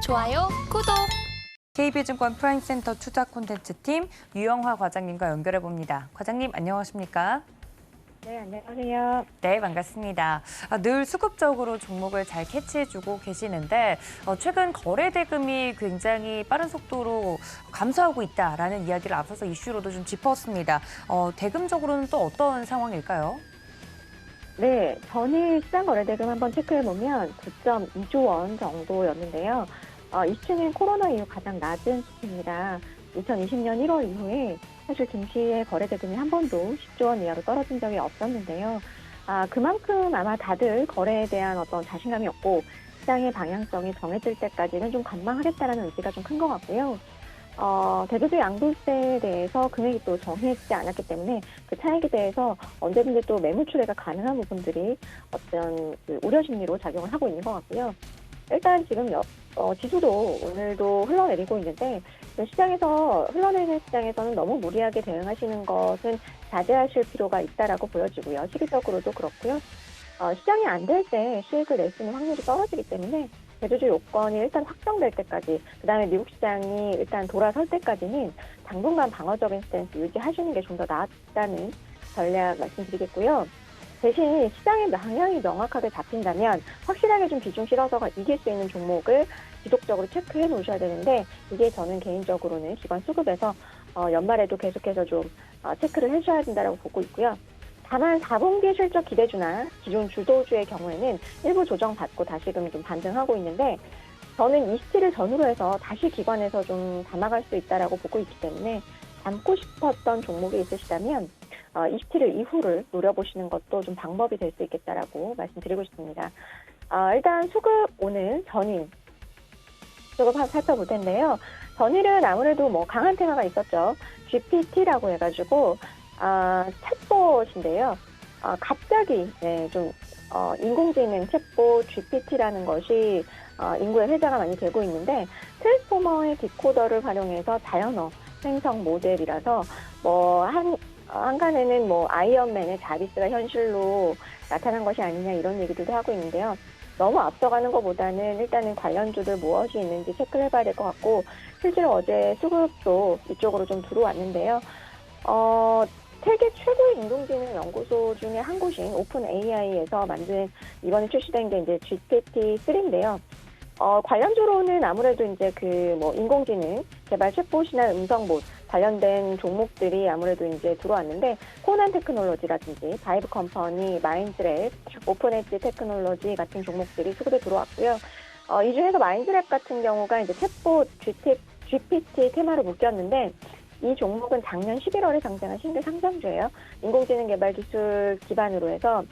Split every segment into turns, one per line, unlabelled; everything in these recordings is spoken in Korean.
좋아요, 구독.
KB증권 프라임센터 투자 콘텐츠팀 유영화 과장님과 연결해 봅니다. 과장님 안녕하십니까?
네, 안녕하세요.
네, 반갑습니다. 늘 수급적으로 종목을 잘 캐치해주고 계시는데 최근 거래 대금이 굉장히 빠른 속도로 감소하고 있다라는 이야기를 앞서서 이슈로도 좀 짚었습니다. 대금적으로는 또 어떤 상황일까요?
네, 전일 시장 거래대금 한번 체크해보면 9.2조 원 정도였는데요. 이 수치는 코로나 이후 가장 낮은 수치입니다. 2020년 1월 이후에 사실 증시의 거래대금이 한 번도 10조 원 이하로 떨어진 적이 없었는데요. 그만큼 아마 다들 거래에 대한 어떤 자신감이 없고 시장의 방향성이 정해질 때까지는 좀 관망하겠다라는 의지가 좀 큰 것 같고요. 대주주 양도세에 대해서 금액이 또 정해지지 않았기 때문에 그 차익에 대해서 언제든지 또 매물 출회가 가능한 부분들이 어떤 그 우려 심리로 작용을 하고 있는 것 같고요. 일단 지금 지수도 오늘도 흘러내리고 있는데 시장에서 흘러내리는 시장에서는 너무 무리하게 대응하시는 것은 자제하실 필요가 있다라고 보여지고요. 시기적으로도 그렇고요. 시장이 안 될 때 수익을 낼 수 있는 확률이 떨어지기 때문에 대주주 요건이 일단 확정될 때까지, 그다음에 미국 시장이 일단 돌아설 때까지는 당분간 방어적인 스탠스 유지하시는 게 좀 더 낫다는 전략 말씀드리겠고요. 대신 시장의 방향이 명확하게 잡힌다면 확실하게 좀 비중 실어서 이길 수 있는 종목을 지속적으로 체크해 놓으셔야 되는데, 이게 저는 개인적으로는 기관 수급에서 연말에도 계속해서 좀 체크를 해줘야 된다고 보고 있고요. 다만 4분기 실적 기대주나 기존 주도주의 경우에는 일부 조정받고 다시금 좀 반등하고 있는데, 저는 27일 전후로 해서 다시 기관에서 좀 담아갈 수 있다라고 보고 있기 때문에 담고 싶었던 종목이 있으시다면 27일 이후를 노려보시는 것도 좀 방법이 될 수 있겠다라고 말씀드리고 싶습니다. 일단 수급 오늘 전일 수급 살펴볼 텐데요. 전일은 아무래도 뭐 강한 테마가 있었죠. GPT라고 해가지고 챗봇인데요. 갑자기 좀 인공지능 챗봇 GPT라는 것이 인구의 회자가 많이 되고 있는데, 트랜스포머의 디코더를 활용해서 자연어 생성 모델이라서 한간에는 아이언맨의 자비스가 현실로 나타난 것이 아니냐 이런 얘기들도 하고 있는데요. 너무 앞서가는 것보다는 일단은 관련주들 무엇이 있는지 체크를 해봐야 될 것 같고, 실제로 어제 수급도 이쪽으로 좀 들어왔는데요. 세계 최고의 인공지능 연구소 중에 한 곳인 오픈 AI에서 만든, 이번에 출시된 게 이제 GPT-3인데요. 관련주로는 아무래도 이제 인공지능 개발 챗봇이나 음성봇 관련된 종목들이 아무래도 이제 들어왔는데, 코난 테크놀로지라든지 바이브 컴퍼니, 마인드랩, 오픈 엣지 테크놀로지 같은 종목들이 수급에 들어왔고요. 이 중에서 마인드랩 같은 경우가 이제 챗봇 GPT 테마로 묶였는데, 이 종목은 작년 11월에 상장한 신규 상장주예요. 인공지능 개발 기술 기반으로 해서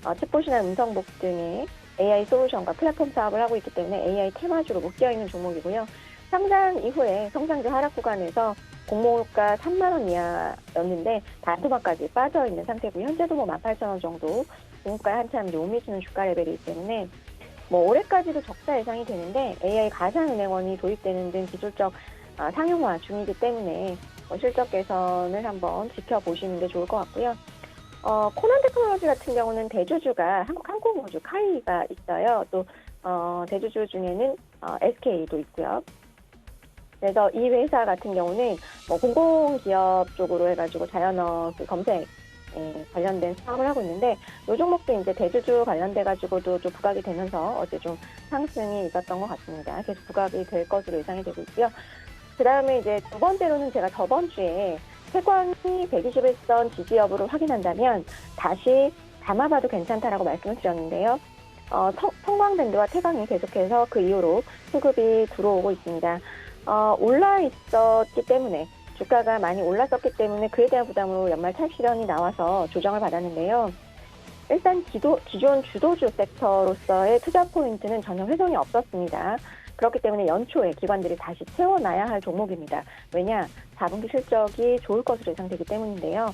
챗봇이나 음성봇 등의 AI 솔루션과 플랫폼 사업을 하고 있기 때문에 AI 테마주로 묶여있는 종목이고요. 상장 이후에 성장주 하락 구간에서 공모가 3만 원 이하였는데 반토막까지 빠져있는 상태고, 현재도 18,000원 정도 공모가에 한참 오미지는 주가 레벨이기 때문에 올해까지도 적자 예상이 되는데, AI 가상은행원이 도입되는 등 기술적 상용화 중이기 때문에 실적 개선을 한번 지켜보시는 게 좋을 것 같고요. 코난 테크놀로지 같은 경우는 대주주가 한국항공우주 카이가 있어요. 또 대주주 중에는 SK도 있고요. 그래서 이 회사 같은 경우는 공공기업 쪽으로 해가지고 자연어 검색 관련된 사업을 하고 있는데, 이 종목도 이제 대주주 관련돼가지고도 좀 부각이 되면서 어제 좀 상승이 있었던 것 같습니다. 계속 부각이 될 것으로 예상이 되고 있고요. 그 다음에 이제 두 번째로는 제가 저번 주에 세관이 121선 지지 여부를 확인한다면 다시 담아봐도 괜찮다라고 말씀을 드렸는데요. 성광밴드와 태광이 계속해서 그 이후로 수급이 들어오고 있습니다. 올라 있었기 때문에, 주가가 많이 올랐었기 때문에 그에 대한 부담으로 연말 차익 실현이 나와서 조정을 받았는데요. 일단 기존 주도주 섹터로서의 투자 포인트는 전혀 훼손이 없었습니다. 그렇기 때문에 연초에 기관들이 다시 채워놔야 할 종목입니다. 왜냐? 4분기 실적이 좋을 것으로 예상되기 때문인데요.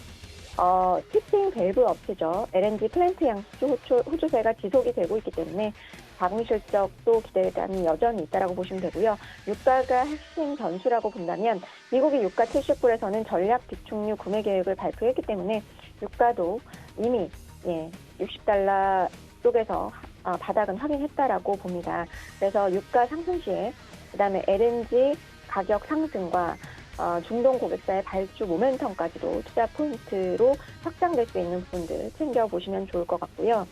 히팅 밸브 업체죠. LNG 플랜트 양수 호주세가 지속이 되고 있기 때문에 4분기 실적도 기대감이 여전히 있다고 보시면 되고요. 유가가 핵심 변수라고 본다면, 미국이 유가 70불에서는 전략 비축유 구매 계획을 발표했기 때문에 유가도 이미 60달러 쪽에서 바닥은 확인했다라고 봅니다. 그래서 유가 상승 시에 그다음에 LNG 가격 상승과 중동 고객사의 발주 모멘텀까지도 투자 포인트로 확장될 수 있는 부분들 챙겨보시면 좋을 것 같고요.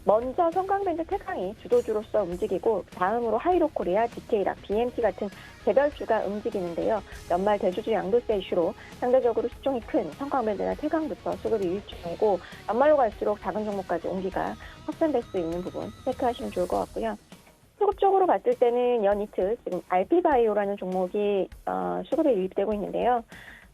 먼저 성광밴드 태강이 주도주로서 움직이고 다음으로 하이로코리아, 디테일락, BMT 같은 개별주가 움직이는데요. 연말 대주주 양도세 이슈로 상대적으로 시총이 큰 성광밴드나 태강부터 수급이 유입 중이고 연말로 갈수록 작은 종목까지 온기가 확산될 수 있는 부분 체크하시면 좋을 것 같고요. 수급적으로 봤을 때는 연이틀 지금 RP바이오라는 종목이 수급에 유입되고 있는데요.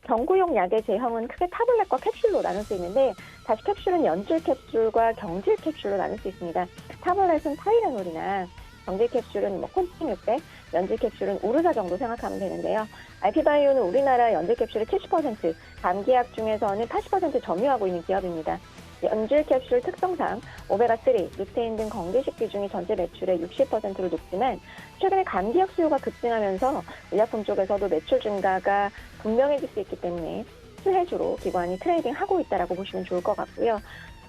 경구용 약의 제형은 크게 타블렛과 캡슐로 나눌 수 있는데 다시 캡슐은 연질 캡슐과 경질 캡슐로 나눌 수 있습니다. 타블렛은 타이레놀이나 경질 캡슐은 콘팅 600, 연질 캡슐은 우르사 정도 생각하면 되는데요. RP바이오는 우리나라 연질 캡슐의 70%, 감기약 중에서는 80% 점유하고 있는 기업입니다. 연질 캡슐 특성상 오메가3, 루테인 등 건기식 비중이 전체 매출의 60%로 높지만 최근에 감기약 수요가 급증하면서 의약품 쪽에서도 매출 증가가 분명해질 수 있기 때문에 수혜주로 기관이 트레이딩하고 있다고 보시면 좋을 것 같고요.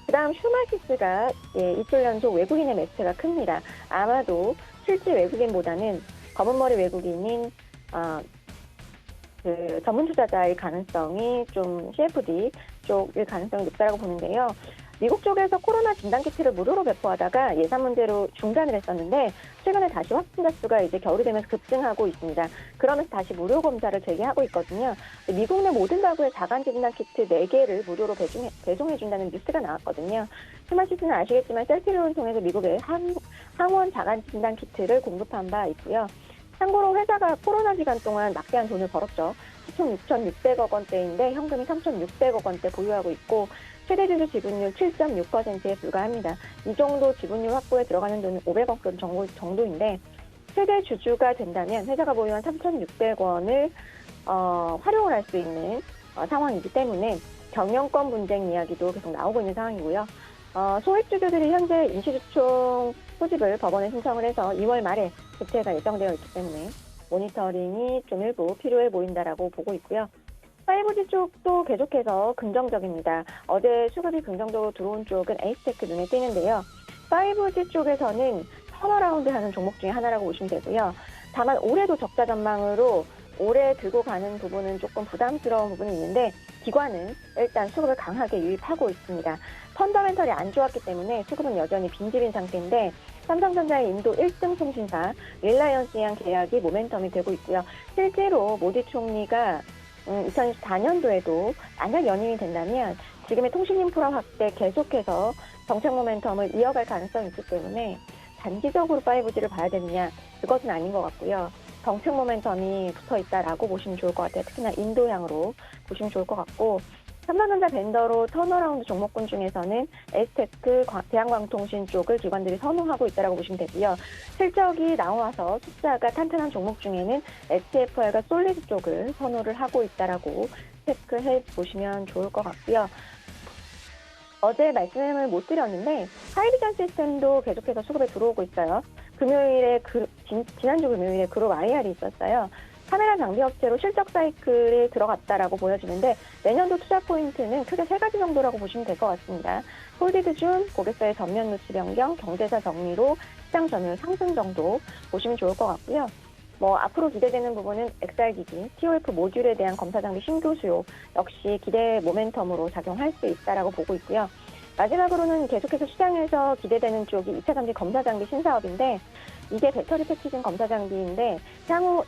그다음 휴마시스가 이틀 연속 외국인의 매수세가 큽니다. 아마도 실제 외국인보다는 검은머리 외국인인 전문 투자자의 가능성이 좀 CFD 쪽일 가능성이 높다고 보는데요. 미국 쪽에서 코로나 진단키트를 무료로 배포하다가 예산 문제로 중단을 했었는데 최근에 다시 확진자 수가 이제 겨울이 되면서 급증하고 있습니다. 그러면서 다시 무료 검사를 재개하고 있거든요. 미국 내 모든 가구에 자간 진단키트 4개를 무료로 배송해준다는 뉴스가 나왔거든요. 휴마시스는 아시겠지만 셀피론을 통해서 미국에 항원 자간 진단키트를 공급한 바 있고요. 참고로 회사가 코로나 기간 동안 막대한 돈을 벌었죠. 시총 6,600억 원대인데 현금이 3,600억 원대 보유하고 있고 최대 주주 지분율 7.6%에 불과합니다. 이 정도 지분율 확보에 들어가는 돈은 500억 원 정도인데 최대 주주가 된다면 회사가 보유한 3,600원을 활용을 할 수 있는 상황이기 때문에 경영권 분쟁 이야기도 계속 나오고 있는 상황이고요. 소액주주들이 현재 임시주총 소집을 법원에 신청을 해서 2월 말에 집회가 예정되어 있기 때문에 모니터링이 좀 일부 필요해 보인다라고 보고 있고요. 5G 쪽도 계속해서 긍정적입니다. 어제 수급이 긍정적으로 들어온 쪽은 에이스테크 눈에 띄는데요. 5G 쪽에서는 턴어라운드 하는 종목 중에 하나라고 보시면 되고요. 다만 올해도 적자 전망으로 올해 들고 가는 부분은 조금 부담스러운 부분이 있는데 기관은 일단 수급을 강하게 유입하고 있습니다. 펀더멘털이 안 좋았기 때문에 수급은 여전히 빈집인 상태인데 삼성전자의 인도 1등 통신사 릴라이언스랑 계약이 모멘텀이 되고 있고요. 실제로 모디 총리가 2024년도에도 만약 연임이 된다면 지금의 통신 인프라 확대 계속해서 정책 모멘텀을 이어갈 가능성이 있기 때문에 단기적으로 5G를 봐야 되느냐 그것은 아닌 것 같고요. 정책 모멘텀이 붙어 있다라고 보시면 좋을 것 같아요. 특히나 인도향으로 보시면 좋을 것 같고 삼성전자 벤더로 턴어라운드 종목군 중에서는 에스테크, 대한광통신 쪽을 기관들이 선호하고 있다고 보시면 되고요. 실적이 나와서 숫자가 탄탄한 종목 중에는 STFR과 솔리드 쪽을 선호를 하고 있다고 체크해 보시면 좋을 것 같고요. 어제 말씀을 못 드렸는데 하이비전 시스템도 계속해서 수급에 들어오고 있어요. 지난주 금요일에 그룹 IR이 있었어요. 카메라 장비 업체로 실적 사이클에 들어갔다라고 보여지는데 내년도 투자 포인트는 크게 3가지 정도라고 보시면 될 것 같습니다. 홀디드 준, 고객사의 전면 누치 변경, 경제사 정리로 시장 점유율 상승 정도 보시면 좋을 것 같고요. 앞으로 기대되는 부분은 XR기기, TOF 모듈에 대한 검사 장비 신규 수요 역시 기대 모멘텀으로 작용할 수 있다라고 보고 있고요. 마지막으로는 계속해서 시장에서 기대되는 쪽이 2차 전지 검사 장비 신사업인데 이게 배터리 패키징 검사 장비인데 향후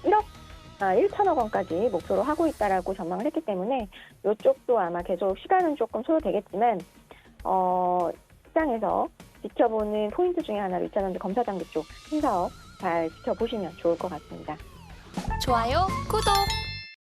1천억 원까지 목표로 하고 있다라고 전망을 했기 때문에 이쪽도 아마 계속 시간은 조금 소요되겠지만 시장에서 지켜보는 포인트 중에 하나로 2차 전지 검사 장비 쪽 신사업 잘 지켜보시면 좋을 것 같습니다.
좋아요, 구독!